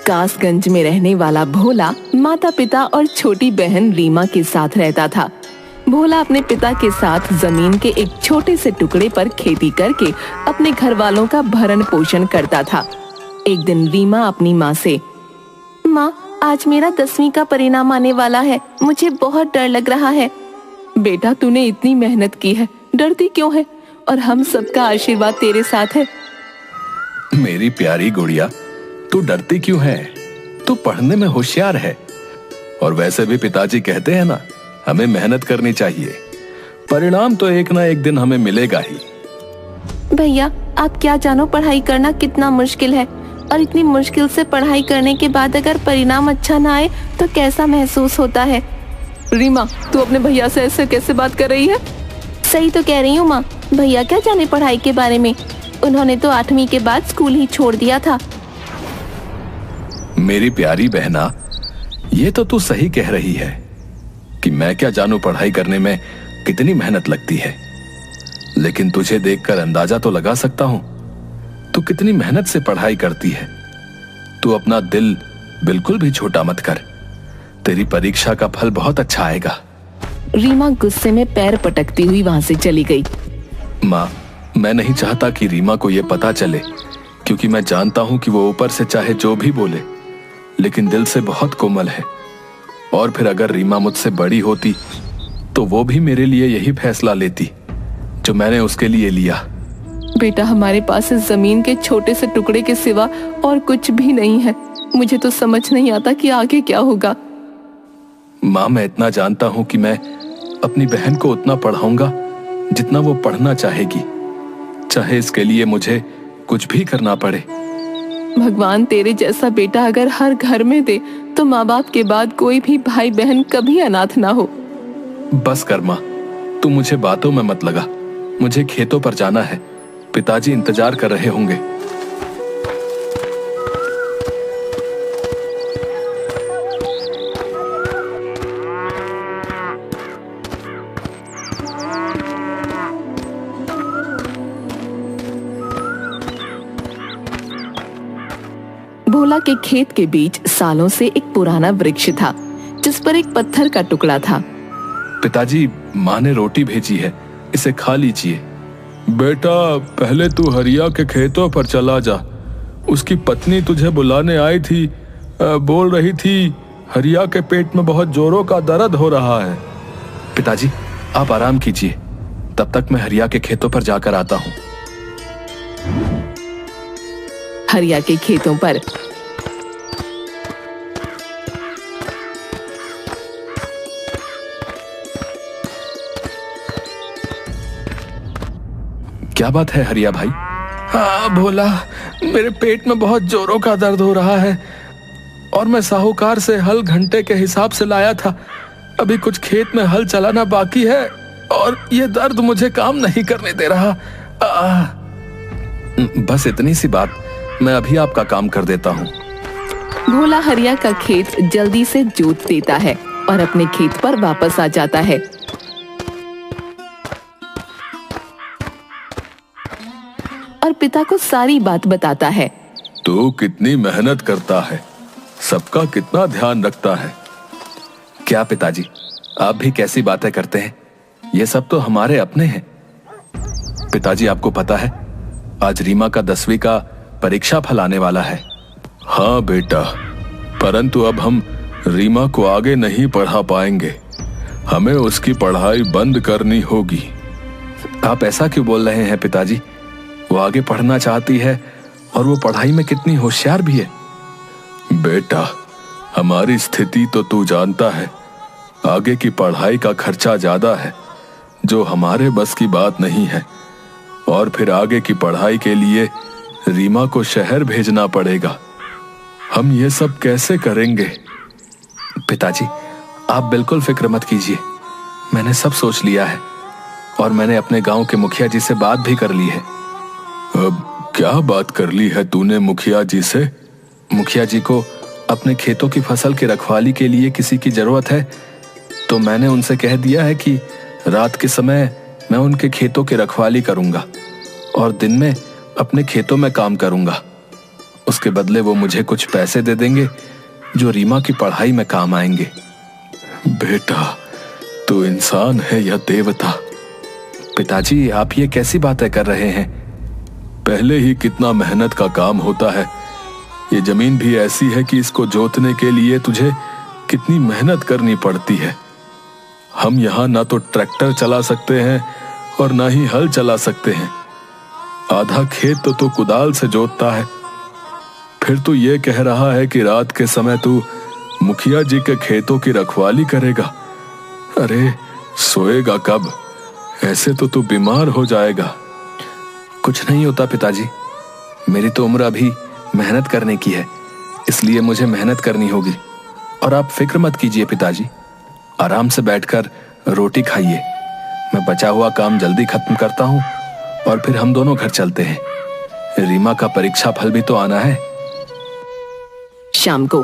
कासगंज में रहने वाला भोला माता पिता और छोटी बहन रीमा के साथ रहता था। भोला अपने पिता के साथ जमीन के एक छोटे से टुकड़े पर खेती करके अपने घर वालों का भरण पोषण करता था। एक दिन रीमा अपनी माँ से, माँ, आज मेरा 10वीं का परिणाम आने वाला है, मुझे बहुत डर लग रहा है। बेटा, तूने इतनी मेहनत की है, डरती क्यों है? और हम सबका आशीर्वाद तेरे साथ है। मेरी प्यारी गुड़िया, तू डरती क्यों है? तू पढ़ने में होशियार है। और वैसे भी पिताजी कहते हैं ना, हमें मेहनत करनी चाहिए। परिणाम तो एक ना एक दिन हमें मिलेगा ही। भैया, आप क्या जानो पढ़ाई करना कितना मुश्किल है, और इतनी मुश्किल से पढ़ाई करने के बाद अगर परिणाम अच्छा ना आए तो कैसा महसूस होता है। रीमा, तू अपने भैया से ऐसे कैसे बात कर रही है? सही तो कह रही हूँ माँ, भैया क्या जाने पढ़ाई के बारे में, उन्होंने तो 8वीं के बाद स्कूल ही छोड़ दिया था। मेरी प्यारी बहना, ये तो तू सही कह रही है कि मैं क्या जानू पढ़ाई करने में कितनी मेहनत लगती है, लेकिन तुझे देखकर अंदाजा तो लगा सकता हूं तू कितनी मेहनत से पढ़ाई करती है। तू अपना दिल बिल्कुल भी छोटा मत कर, तेरी परीक्षा का फल बहुत अच्छा आएगा। रीमा गुस्से में पैर पटकती हुई वहां से चली गई। माँ, मैं नहीं चाहता कि रीमा को यह पता चले, क्योंकि मैं जानता हूं कि वो ऊपर से चाहे जो भी बोले, लेकिन दिल से बहुत कोमल है। और फिर अगर रीमा मुझसे बड़ी होती तो वो भी मेरे लिए यही फैसला लेती जो मैंने उसके लिए लिया। बेटा, हमारे पास इस जमीन के छोटे से टुकड़े के सिवा और कुछ भी नहीं है। मुझे तो समझ नहीं आता कि आगे क्या होगा। माँ, मैं इतना जानता हूं कि मैं अपनी बहन को उतना पढ़ाऊंगा जितना वो पढ़ना चाहेगी, चाहे इसके लिए मुझे कुछ भी करना पड़े। भगवान तेरे जैसा बेटा अगर हर घर में दे तो माँ बाप के बाद कोई भी भाई बहन कभी अनाथ ना हो। बस कर माँ, तू मुझे बातों में मत लगा। मुझे खेतों पर जाना है, पिताजी इंतजार कर रहे होंगे। भोला के खेत के बीच सालों से एक पुराना वृक्ष था, जिस पर एक पत्थर का टुकड़ा था। पिताजी, माँ ने रोटी भेजी है, इसे खा लीजिए। बेटा, पहले तू हरिया के खेतों पर चला जा। उसकी पत्नी तुझे बुलाने आई थी, बोल रही थी हरिया के पेट में बहुत जोरों का दर्द हो रहा है। पिताजी, आप आराम कीजिए, तब तक मैं हरिया के खेतों पर जाकर आता हूँ। हरिया के खेतों पर क्या बात है हरिया भाई? हाँ भोला, मेरे पेट में बहुत जोरों का दर्द हो रहा है और मैं साहूकार से हल घंटे के हिसाब से लाया था। अभी कुछ खेत में हल चलाना बाकी है और ये दर्द मुझे काम नहीं करने दे रहा। बस इतनी सी बात, मैं अभी आपका काम कर देता हूँ। भोला हरिया का खेत जल्दी से जोत देता है और अपने खेत पर वापस आ जाता है। और पिता को सारी बात बताता है। तू कितनी मेहनत करता है, सबका कितना ध्यान रखता है। क्या पिताजी, आप भी कैसी बातें करते हैं? ये सब तो हमारे अपने हैं। पिताजी, आपको पता है आज रीमा का 10वीं का परीक्षा फल आने वाला है। हाँ बेटा, परंतु अब हम रीमा को आगे नहीं पढ़ा पाएंगे, हमें उसकी पढ़ाई बंद करनी होगी। आप ऐसा क्यों बोल रहे हैं पिताजी? वो आगे पढ़ना चाहती है और वो पढ़ाई में कितनी होशियार भी है। बेटा, हमारी स्थिति तो तू जानता है, आगे की पढ़ाई का खर्चा ज्यादा है जो हमारे बस की बात नहीं है, और फिर आगे की पढ़ाई के लिए रीमा को शहर भेजना पड़ेगा। हम ये सब कैसे करेंगे? पिताजी, आप बिल्कुल फिक्र मत कीजिए, मैंने सब सोच लिया है और मैंने अपने गांव के मुखिया जी से बात भी कर ली है। अब क्या बात कर ली है तूने मुखिया जी से? मुखिया जी को अपने खेतों की फसल की रखवाली के लिए किसी की जरूरत है, तो मैंने उनसे कह दिया है कि रात के समय मैं उनके खेतों की रखवाली करूंगा और दिन में अपने खेतों में काम करूंगा। उसके बदले वो मुझे कुछ पैसे दे देंगे जो रीमा की पढ़ाई में काम आएंगे। बेटा, तू इंसान है या देवता? पिताजी, आप ये कैसी बातें कर रहे हैं? पहले ही कितना मेहनत का काम होता है। ये जमीन भी ऐसी है कि इसको जोतने के लिए तुझे कितनी मेहनत करनी पड़ती है। हम यहाँ ना तो ट्रैक्टर चला सकते हैं और ना ही हल चला सकते हैं। आधा खेत तो तू कुदाल से जोतता है। फिर तू ये कह रहा है कि रात के समय तू मुखिया जी के खेतों की रखवाली करेगा। अरे सोएगा कब? ऐसे तो तू बीमार हो जाएगा। कुछ नहीं होता पिताजी, मेरी तो उम्र अभी मेहनत करने की है, इसलिए मुझे मेहनत करनी होगी। और आप फिक्र मत कीजिए पिताजी, आराम से बैठकर रोटी खाइए। मैं बचा हुआ काम जल्दी खत्म करता हूँ और फिर हम दोनों घर चलते हैं। रीमा का परीक्षा फल भी तो आना है। शाम को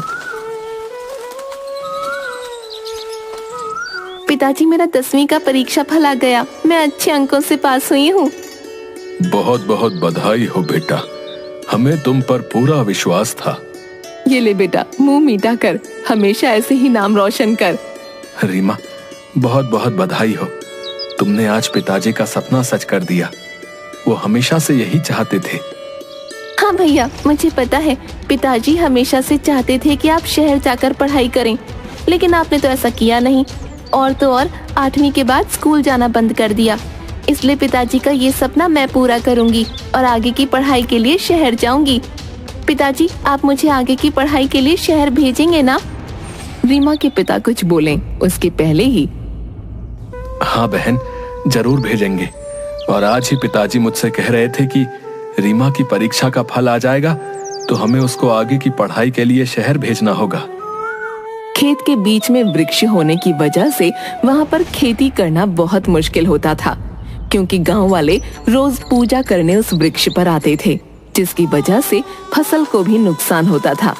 पिताजी, मेरा 10वीं का परीक्षा फल आ गया। मैं अच्छे अंकों से पास हुई हूँ। बहुत बहुत बधाई हो बेटा, हमें तुम पर पूरा विश्वास था। ये ले बेटा, मुंह मीठा कर, हमेशा ऐसे ही नाम रोशन कर। रीमा, बहुत बहुत बधाई हो, तुमने आज पिताजी का सपना सच कर दिया। वो हमेशा से यही चाहते थे। हाँ भैया, मुझे पता है पिताजी हमेशा से चाहते थे कि आप शहर जाकर पढ़ाई करें, लेकिन आपने तो ऐसा किया नहीं। और तो और 8वीं के बाद स्कूल जाना बंद कर दिया। इसलिए पिताजी का ये सपना मैं पूरा करूंगी और आगे की पढ़ाई के लिए शहर जाऊंगी। पिताजी, आप मुझे आगे की पढ़ाई के लिए शहर भेजेंगे ना? रीमा के पिता कुछ बोले उसके पहले ही, हाँ बहन, जरूर भेजेंगे। और आज ही पिताजी मुझसे कह रहे थे कि रीमा की परीक्षा का फल आ जाएगा तो हमें उसको आगे की पढ़ाई के लिए शहर भेजना होगा। खेत के बीच में वृक्ष होने की वजह से वहाँ पर खेती करना बहुत मुश्किल होता था, क्योंकि गांव वाले रोज पूजा करने उस वृक्ष पर आते थे, जिसकी वजह से फसल को भी नुकसान होता था।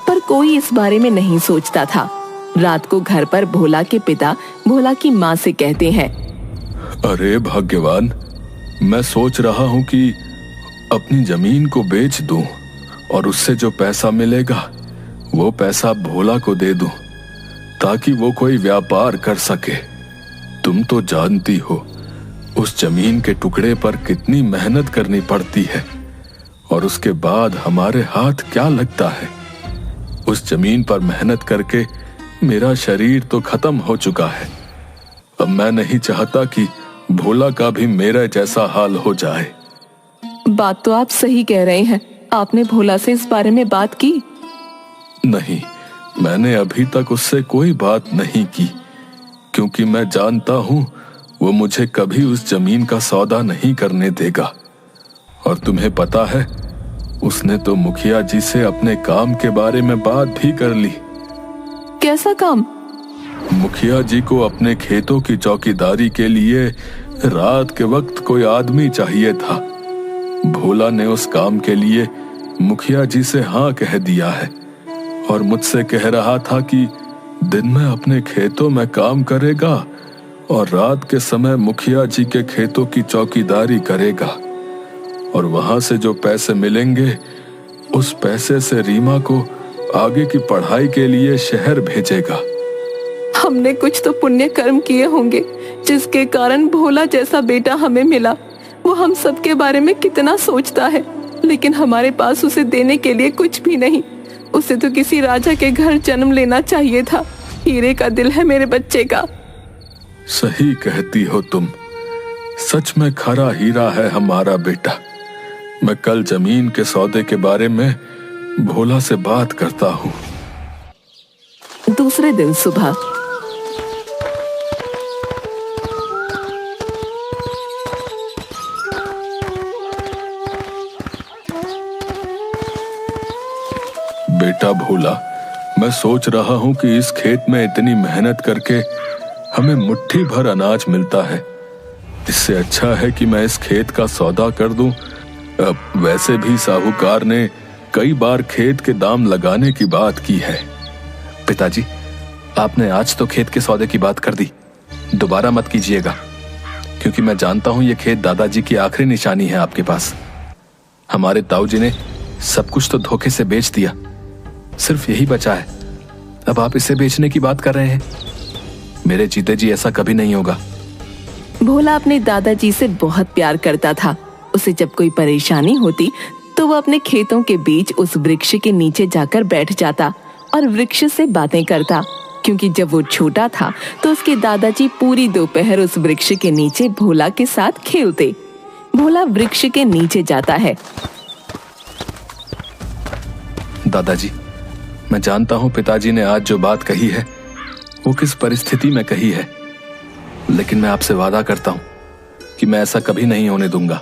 पर कोई इस बारे में नहीं सोचता था। रात को घर पर भोला के पिता भोला की माँ से कहते हैं, अरे भाग्यवान, मैं सोच रहा हूँ कि अपनी जमीन को बेच दूं और उससे जो पैसा मिलेगा वो पैसा भोला को दे दूं, ताकि वो कोई व्यापार कर सके। तुम तो जानती हो उस जमीन के टुकड़े पर कितनी मेहनत करनी पड़ती है और उसके बाद हमारे हाथ क्या लगता है। उस जमीन पर मेहनत करके मेरा शरीर तो खत्म हो चुका है। अब मैं नहीं चाहता कि भोला का भी मेरा जैसा हाल हो जाए। बात तो आप सही कह रहे हैं। आपने भोला से इस बारे में बात की? नहीं, मैंने अभी तक उससे कोई बात नहीं की, क्योंकि मैं जानता हूं वो मुझे कभी उस जमीन का सौदा नहीं करने देगा। और तुम्हें पता है, उसने तो मुखिया जी से अपने काम के बारे में बात भी कर ली। कैसा काम? मुखिया जी को अपने खेतों की चौकीदारी के लिए रात के वक्त कोई आदमी चाहिए था। भोला ने उस काम के लिए मुखिया जी से हाँ कह दिया है और मुझसे कह रहा था कि दिन में अपने खेतों में काम करेगा और रात के समय मुखिया जी के खेतों की चौकीदारी करेगा, और वहां से जो पैसे मिलेंगे उस पैसे से रीमा को आगे की पढ़ाई के लिए शहर भेजेगा। हमने कुछ तो पुण्य कर्म किए होंगे जिसके कारण भोला जैसा बेटा हमें मिला। वो हम सबके बारे में कितना सोचता है, लेकिन हमारे पास उसे देने के लिए कुछ भी नहीं। उसे तो किसी राजा के घर जन्म लेना चाहिए था। हीरे का दिल है मेरे बच्चे का। सही कहती हो तुम, सच में खरा हीरा है हमारा बेटा। मैं कल जमीन के सौदे के बारे में भोला से बात करता हूँ। दूसरे दिन सुबह बेटा भोला, मैं सोच रहा हूँ कि इस खेत में इतनी मेहनत करके हमें मुट्ठी भर अनाज मिलता है। इससे अच्छा है कि मैं इस खेत का सौदा कर दूं। अब वैसे भी साहूकार ने कई बार खेत के दाम लगाने की बात की है। पिताजी, आपने आज तो खेत के सौदे की बात कर दी, दोबारा मत कीजिएगा, क्योंकि मैं जानता हूं ये खेत दादाजी की आखिरी निशानी है आपके पास। हमारे ताऊ जी ने सब कुछ तो धोखे से बेच दिया, सिर्फ यही बचा है। अब आप इसे बेचने की बात कर रहे हैं? मेरे जीते जी ऐसा कभी नहीं होगा। भोला अपने दादाजी से बहुत प्यार करता था। उसे जब कोई परेशानी होती तो वो अपने खेतों के बीच उस वृक्ष के नीचे जाकर बैठ जाता और वृक्ष से बातें करता, क्योंकि जब वो छोटा था तो उसके दादाजी पूरी दोपहर उस वृक्ष के नीचे भोला के साथ खेलते। भोला वृक्ष के नीचे जाता है। दादाजी, मैं जानता हूं पिताजी ने आज जो बात कही है वो किस परिस्थिति में कही है, लेकिन मैं आपसे वादा करता हूं कि मैं ऐसा कभी नहीं होने दूंगा।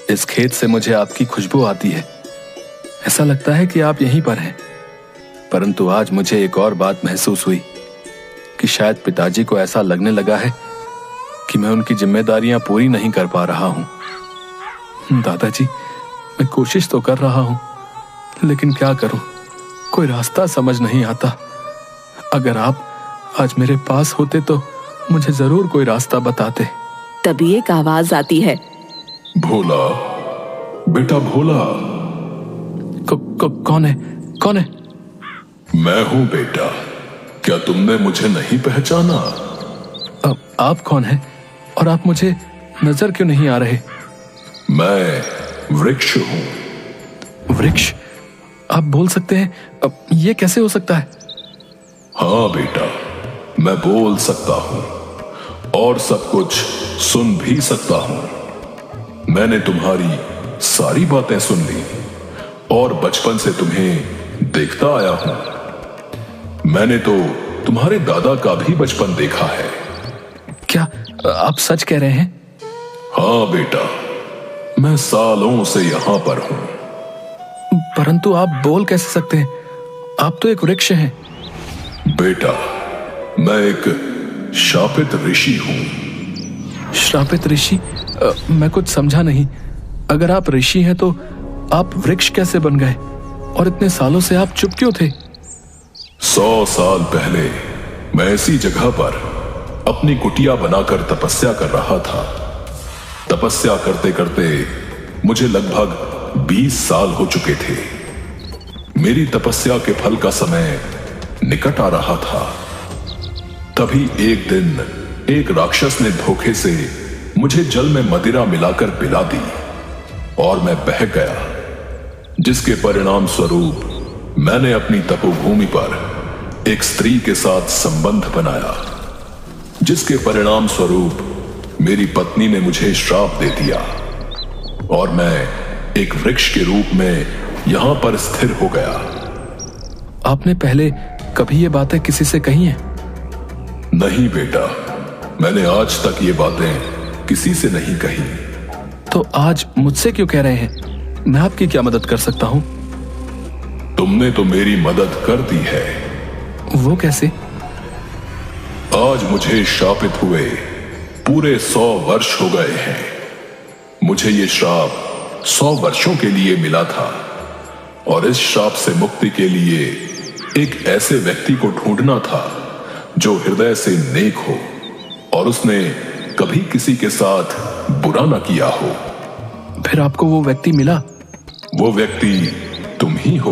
इस खेत से मुझे आपकी खुशबू आती है, ऐसा लगता है कि आप यहीं पर हैं। परंतु आज मुझे एक और बात महसूस हुई कि शायद पिताजी को ऐसा लगने लगा है कि मैं उनकी जिम्मेदारियां पूरी नहीं कर पा रहा हूं। दादाजी, मैं कोशिश तो कर रहा हूं, लेकिन क्या करूं, कोई रास्ता समझ नहीं आता। अगर आप आज मेरे पास होते तो मुझे जरूर कोई रास्ता बताते। तभी एक आवाज आती है, भोला, बेटा भोला। कौन है? कौन है? मैं हूं बेटा, क्या तुमने मुझे नहीं पहचाना? आप कौन हैं और आप मुझे नजर क्यों नहीं आ रहे? मैं वृक्ष हूं। वृक्ष? आप बोल सकते हैं? अब ये कैसे हो सकता है? हाँ बेटा, मैं बोल सकता हूं और सब कुछ सुन भी सकता हूं। मैंने तुम्हारी सारी बातें सुन ली और बचपन से तुम्हें देखता आया हूं। मैंने तो तुम्हारे दादा का भी बचपन देखा है। क्या आप सच कह रहे हैं? हाँ बेटा, मैं सालों से यहां पर हूं। परंतु आप बोल कैसे सकते हैं? आप तो एक वृक्ष हैं। बेटा, मैं एक शापित ऋषि हूं। श्रापित ऋषि? मैं कुछ समझा नहीं। अगर आप ऋषि हैं तो आप वृक्ष कैसे बन गए? और इतने सालों से आप चुप क्यों थे? 100 साल पहले मैं ऐसी जगह पर अपनी कुटिया बनाकर तपस्या कर रहा था। तपस्या करते करते मुझे लगभग 20 साल हो चुके थे। मेरी तपस्या के फल का समय निकट आ रहा था। तभी एक दिन एक राक्षस ने धोखे से मुझे जल में मदिरा मिलाकर पिला दी और मैं बह गया, जिसके परिणाम स्वरूप मैंने अपनी तपोभूमि पर एक स्त्री के साथ संबंध बनाया, जिसके परिणाम स्वरूप मेरी पत्नी ने मुझे श्राप दे दिया और मैं एक वृक्ष के रूप में यहां पर स्थिर हो गया। आपने पहले कभी ये बातें किसी से कही हैं? नहीं बेटा, मैंने आज तक ये बातें किसी से नहीं कही। तो आज मुझसे क्यों कह रहे हैं? मैं आपकी क्या मदद कर सकता हूं? तुमने तो मेरी मदद कर दी है। वो कैसे? आज मुझे शापित हुए पूरे 100 वर्ष हो गए हैं। मुझे ये श्राप 100 वर्षों के लिए मिला था और इस श्राप से मुक्ति के लिए एक ऐसे व्यक्ति को ढूंढना था जो हृदय से नेक हो और उसने कभी किसी के साथ बुरा ना किया हो। फिर आपको वो व्यक्ति मिला? वो व्यक्ति तुम ही हो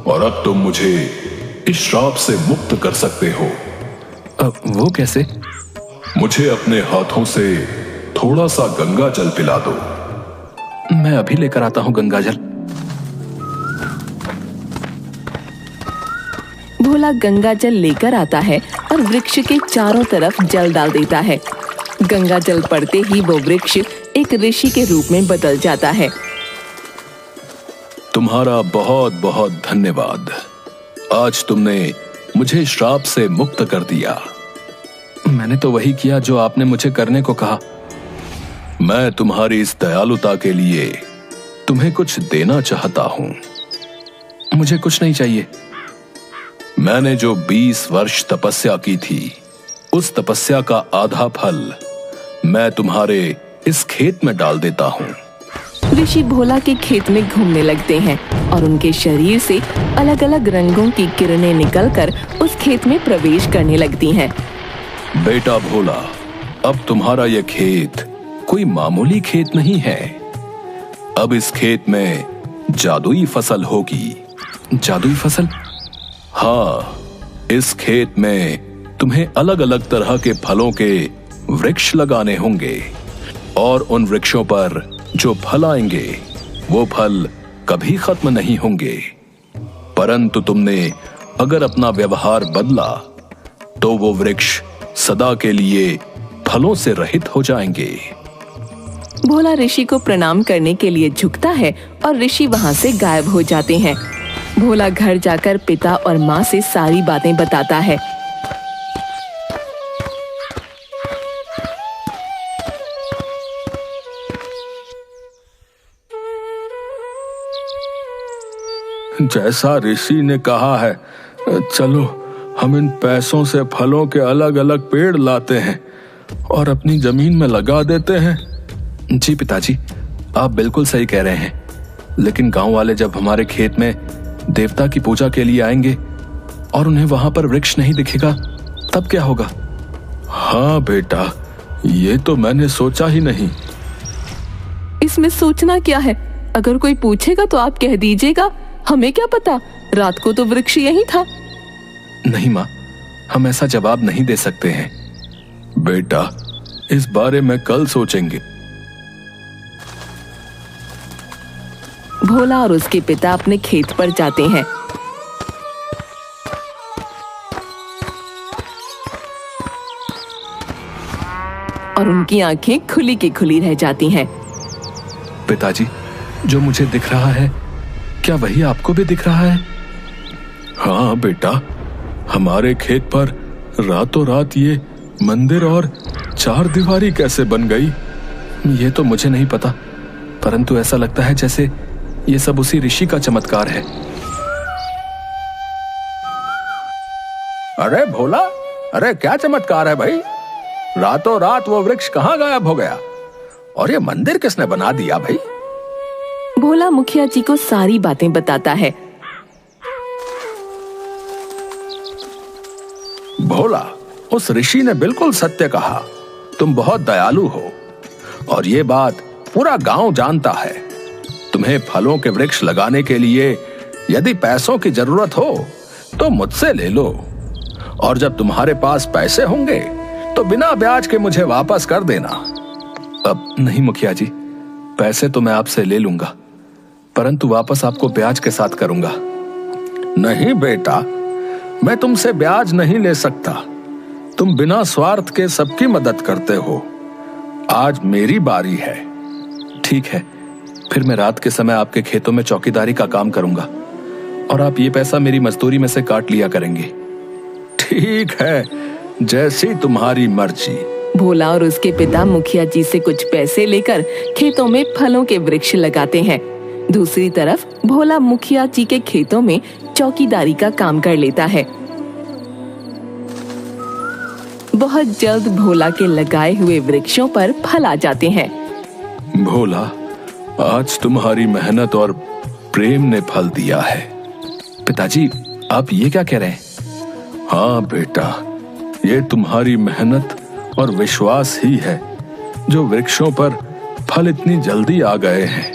और अब तुम मुझे इस श्राप से मुक्त कर सकते हो। वो कैसे? मुझे अपने हाथों से थोड़ा सा गंगा जल पिला दो। मैं अभी लेकर आता हूं गंगा जल। भोला गंगा जल लेकर आता है और वृक्ष के चारों तरफ जल डाल देता है। गंगा जल पड़ते ही वो वृक्ष एक ऋषि के रूप में बदल जाता है। तुम्हारा बहुत बहुत धन्यवाद। आज तुमने मुझे श्राप से मुक्त कर दिया। मैंने तो वही किया जो आपने मुझे करने को कहा। मैं तुम्हारी इस दयालुता के लिए तुम्हें कुछ देना चाहता हूं। मुझे कुछ नहीं चाहिए। मैंने जो 20 वर्ष तपस्या की थी, उस तपस्या का आधा फल मैं तुम्हारे इस खेत में डाल देता हूं। ऋषि भोला के खेत में घूमने लगते हैं और उनके शरीर से अलग अलग रंगों की किरणें निकलकर उस खेत में प्रवेश करने लगती हैं। बेटा भोला, अब तुम्हारा यह खेत कोई मामूली खेत नहीं है। अब इस खेत में जादुई फसल होगी। जादुई फसल? हाँ, इस खेत में तुम्हें अलग अलग तरह के फलों के वृक्ष लगाने होंगे और उन वृक्षों पर जो फल आएंगे वो फल कभी खत्म नहीं होंगे। परंतु तुमने अगर अपना व्यवहार बदला तो वो वृक्ष सदा के लिए फलों से रहित हो जाएंगे। भोला ऋषि को प्रणाम करने के लिए झुकता है और ऋषि वहाँ से गायब हो जाते हैं। भोला घर जाकर पिता और माँ से सारी बातें बताता है। जैसा ऋषि ने कहा है, चलो हम इन पैसों से फलों के अलग अलग पेड़ लाते हैं और अपनी जमीन में लगा देते हैं। जी पिताजी, आप बिल्कुल सही कह रहे हैं, लेकिन गांव वाले जब हमारे खेत में देवता की पूजा के लिए आएंगे और उन्हें वहां पर वृक्ष नहीं दिखेगा तब क्या होगा? हाँ बेटा, ये तो मैंने सोचा ही नहीं। इसमें सोचना क्या है? अगर कोई पूछेगा तो आप कह दीजिएगा, हमें क्या पता, रात को तो वृक्ष यही था। नहीं माँ, हम ऐसा जवाब नहीं दे सकते हैं। बेटा, इस बारे में कल सोचेंगे। भोला और उसके पिता अपने खेत पर जाते हैं। और उनकी आंखें खुली की खुली रह जाती हैं। पिताजी, जो मुझे दिख रहा है, क्या वही आपको भी दिख रहा है? हाँ बेटा, हमारे खेत पर रातों रात ये मंदिर और चार दीवारी कैसे बन गई? ये तो मुझे नहीं पता, परंतु ऐसा लगता है जैसे ये सब उसी ऋषि का चमत्कार है। अरे भोला, अरे क्या चमत्कार है भाई? रातों रात वो वृक्ष कहाँ गायब हो गया और ये मंदिर किसने बना दिया भाई? भोला मुखिया जी को सारी बातें बताता है। भोला, उस ऋषि ने बिल्कुल सत्य कहा। तुम बहुत दयालु हो और ये बात पूरा गांव जानता है। तुम्हें फलों के वृक्ष लगाने के लिए यदि पैसों की जरूरत हो तो मुझसे ले लो, और जब तुम्हारे पास पैसे होंगे तो बिना ब्याज के मुझे वापस कर देना। अब नहीं मुखिया जी, पैसे तो मैं आपसे ले लूंगा, परंतु वापस आपको ब्याज के साथ करूंगा। नहीं बेटा, मैं तुमसे ब्याज नहीं ले सकता। तुम बिना स्वार्थ के सबकी मदद करते हो। आज मेरी बारी है। ठीक है, फिर मैं रात के समय आपके खेतों में चौकीदारी का काम करूंगा और आप ये पैसा मेरी मजदूरी में से काट लिया करेंगे। ठीक है, जैसी तुम्हारी मर्जी। भोला और उसके पिता मुखिया जी से कुछ पैसे लेकर खेतों में फलों के वृक्ष लगाते हैं। दूसरी तरफ भोला मुखिया जी के खेतों में चौकीदारी का काम कर लेता है। बहुत जल्द भोला के लगाए हुए वृक्षों पर फल आ जाते हैं। भोला, आज तुम्हारी मेहनत और प्रेम ने फल दिया है। पिताजी, आप ये क्या कह रहे हैं? हाँ बेटा, ये तुम्हारी मेहनत और विश्वास ही है जो वृक्षों पर फल इतनी जल्दी आ गए हैं।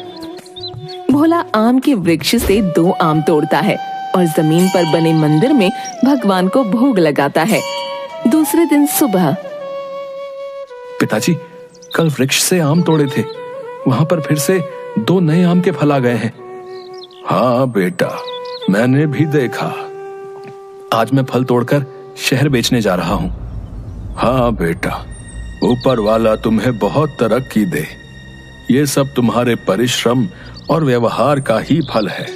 भोला आम के वृक्ष से 2 आम तोड़ता है और जमीन पर बने मंदिर में भगवान को भोग लगाता है। दूसरे दिन सुबह। पिताजी, कल वृक्ष से आम तोड़े थे, वहां पर फिर से 2 नए आम के फल आ गए हैं। हाँ बेटा, मैंने भी देखा। आज मैं फल तोड़कर शहर बेचने जा रहा हूँ। हाँ बेटा, ऊपर वाला तुम्हें बहुत तरक्की दे। ये सब तुम्हारे परिश्रम और व्यवहार का ही फल है।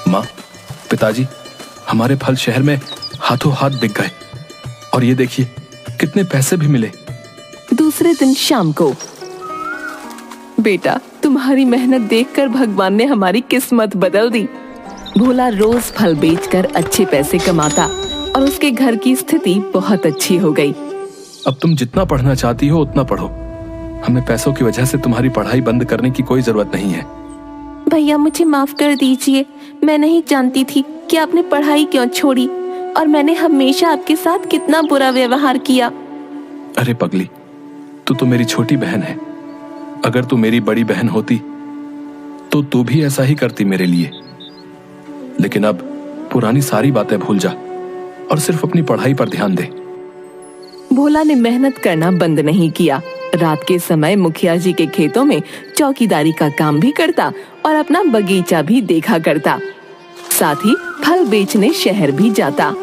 माँ, पिताजी, हमारे फल शहर में हाथों हाथ बिक गए और ये देखिए कितने पैसे भी मिले। दूसरे दिन शाम को। बेटा, तुम्हारी मेहनत देखकर भगवान ने हमारी किस्मत बदल दी। भोला रोज फल बेचकर अच्छे पैसे कमाता और उसके घर की स्थिति बहुत अच्छी हो गई। अब तुम जितना पढ़ना चाहती हो उतना पढ़ो। हमें पैसों की वजह से तुम्हारी पढ़ाई बंद करने की कोई जरूरत नहीं है। भैया मुझे माफ कर दीजिए, मैं नहीं जानती थी कि आपने पढ़ाई क्यों छोड़ी और मैंने हमेशा आपके साथ कितना बुरा व्यवहार किया। अरे पगली, तू मेरी छोटी बहन है। अगर तू मेरी बड़ी बहन होती तो तू भी ऐसा ही करती मेरे लिए। लेकिन अब पुरानी सारी बातें भूल जा और सिर्फ अपनी पढ़ाई पर ध्यान दे। भोला ने मेहनत करना बंद नहीं किया। रात के समय मुखिया जी के खेतों में चौकीदारी का काम भी करता और अपना बगीचा भी देखा करता। साथ ही फल बेचने शहर भी जाता।